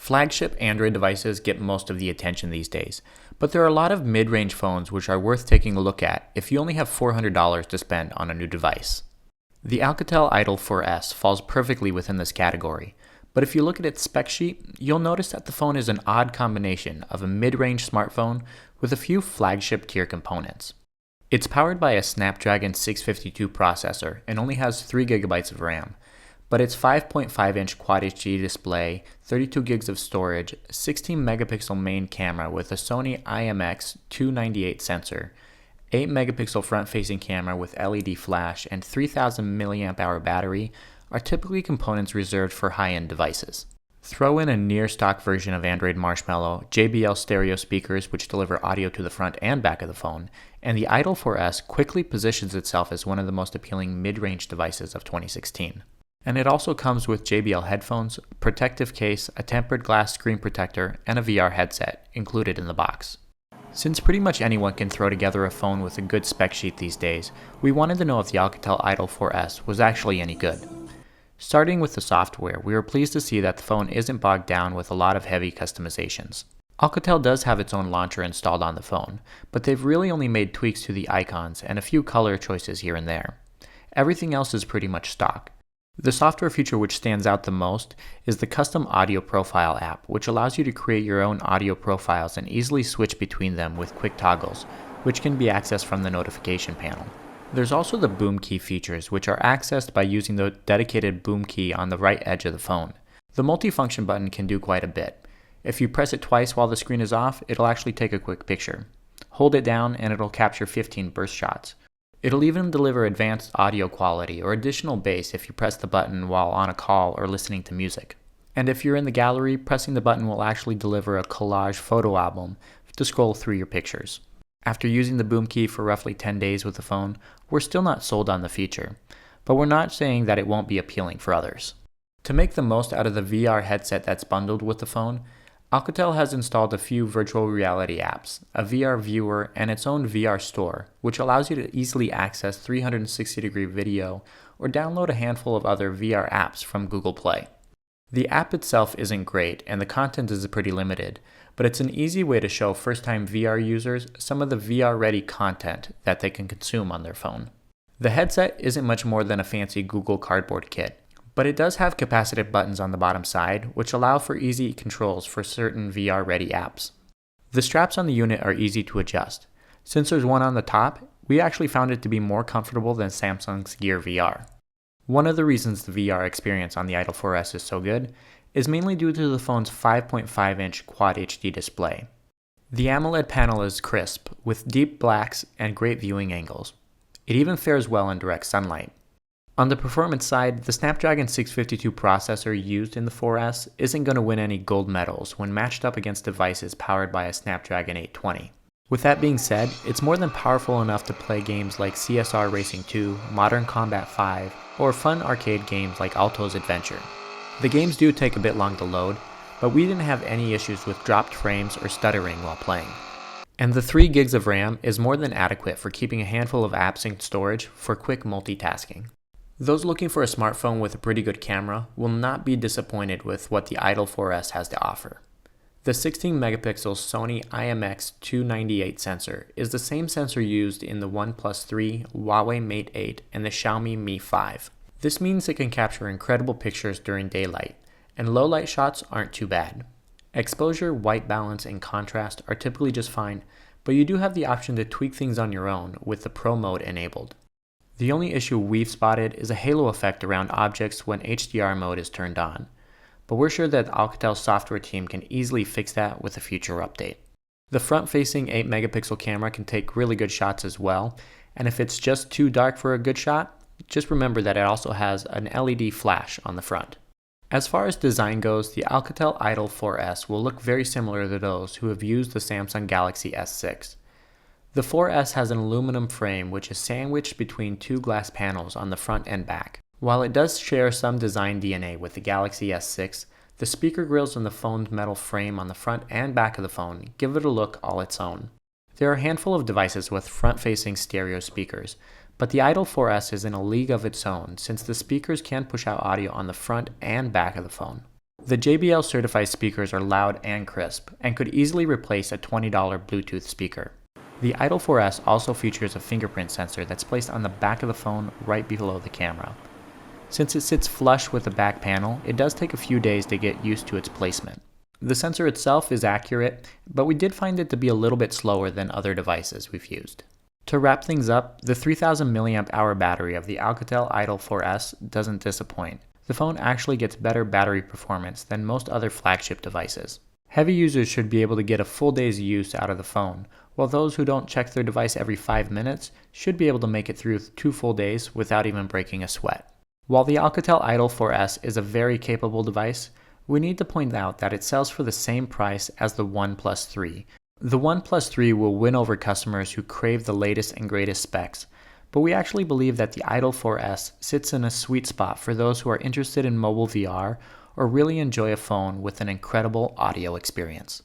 Flagship Android devices get most of the attention these days, but there are a lot of mid-range phones which are worth taking a look at if you only have $400 to spend on a new device. The Alcatel Idol 4S falls perfectly within this category, but if you look at its spec sheet, you'll notice that the phone is an odd combination of a mid-range smartphone with a few flagship tier components. It's powered by a Snapdragon 652 processor and only has 3 GB of RAM, but its 5.5-inch Quad HD display, 32 gigs of storage, 16 megapixel main camera with a Sony IMX298 sensor, 8 megapixel front-facing camera with LED flash, and 3000 mAh battery are typically components reserved for high-end devices. Throw in a near-stock version of Android Marshmallow, JBL stereo speakers which deliver audio to the front and back of the phone, and the Idol 4S quickly positions itself as one of the most appealing mid-range devices of 2016. And it also comes with JBL headphones, protective case, a tempered glass screen protector, and a VR headset included in the box. Since pretty much anyone can throw together a phone with a good spec sheet these days, we wanted to know if the Alcatel Idol 4S was actually any good. Starting with the software, we were pleased to see that the phone isn't bogged down with a lot of heavy customizations. Alcatel does have its own launcher installed on the phone, but they've really only made tweaks to the icons and a few color choices here and there. Everything else is pretty much stock. The software feature which stands out the most is the custom audio profile app, which allows you to create your own audio profiles and easily switch between them with quick toggles, which can be accessed from the notification panel. There's also the boom key features, which are accessed by using the dedicated boom key on the right edge of the phone. The multifunction button can do quite a bit. If you press it twice while the screen is off, it'll actually take a quick picture. Hold it down and it'll capture 15 burst shots. It'll even deliver advanced audio quality or additional bass if you press the button while on a call or listening to music. And if you're in the gallery, pressing the button will actually deliver a collage photo album to scroll through your pictures. After using the boom key for roughly 10 days with the phone, we're still not sold on the feature, but we're not saying that it won't be appealing for others. To make the most out of the VR headset that's bundled with the phone, Alcatel has installed a few virtual reality apps, a VR viewer, and its own VR store, which allows you to easily access 360-degree video or download a handful of other VR apps from Google Play. The app itself isn't great and the content is pretty limited, but it's an easy way to show first-time VR users some of the VR-ready content that they can consume on their phone. The headset isn't much more than a fancy Google Cardboard kit, but it does have capacitive buttons on the bottom side, which allow for easy controls for certain VR-ready apps. The straps on the unit are easy to adjust. Since there's one on the top, we actually found it to be more comfortable than Samsung's Gear VR. One of the reasons the VR experience on the Idol 4S is so good is mainly due to the phone's 5.5-inch Quad HD display. The AMOLED panel is crisp, with deep blacks and great viewing angles. It even fares well in direct sunlight. On the performance side, the Snapdragon 652 processor used in the 4S isn't going to win any gold medals when matched up against devices powered by a Snapdragon 820. With that being said, it's more than powerful enough to play games like CSR Racing 2, Modern Combat 5, or fun arcade games like Alto's Adventure. The games do take a bit long to load, but we didn't have any issues with dropped frames or stuttering while playing. And the 3 gigs of RAM is more than adequate for keeping a handful of apps in storage for quick multitasking. Those looking for a smartphone with a pretty good camera will not be disappointed with what the Idol 4S has to offer. The 16 megapixel Sony IMX298 sensor is the same sensor used in the OnePlus 3, Huawei Mate 8, and the Xiaomi Mi 5. This means it can capture incredible pictures during daylight, and low light shots aren't too bad. Exposure, white balance, and contrast are typically just fine, but you do have the option to tweak things on your own with the Pro mode enabled. The only issue we've spotted is a halo effect around objects when HDR mode is turned on, but we're sure that Alcatel's software team can easily fix that with a future update. The front-facing 8 megapixel camera can take really good shots as well, and if it's just too dark for a good shot, just remember that it also has an LED flash on the front. As far as design goes, the Alcatel Idol 4S will look very similar to those who have used the Samsung Galaxy S6. The 4S has an aluminum frame which is sandwiched between 2 glass panels on the front and back. While it does share some design DNA with the Galaxy S6, the speaker grills on the phone's metal frame on the front and back of the phone give it a look all its own. There are a handful of devices with front-facing stereo speakers, but the Idol 4S is in a league of its own since the speakers can push out audio on the front and back of the phone. The JBL certified speakers are loud and crisp, and could easily replace a $20 Bluetooth speaker. The Idol 4S also features a fingerprint sensor that's placed on the back of the phone right below the camera. Since it sits flush with the back panel, it does take a few days to get used to its placement. The sensor itself is accurate, but we did find it to be a little bit slower than other devices we've used. To wrap things up, the 3000 mAh battery of the Alcatel Idol 4S doesn't disappoint. The phone actually gets better battery performance than most other flagship devices. Heavy users should be able to get a full day's use out of the phone, while those who don't check their device every 5 minutes should be able to make it through 2 full days without even breaking a sweat. While the Alcatel Idol 4S is a very capable device, we need to point out that it sells for the same price as the OnePlus 3. The OnePlus 3 will win over customers who crave the latest and greatest specs, but we actually believe that the Idol 4S sits in a sweet spot for those who are interested in mobile VR or really enjoy a phone with an incredible audio experience.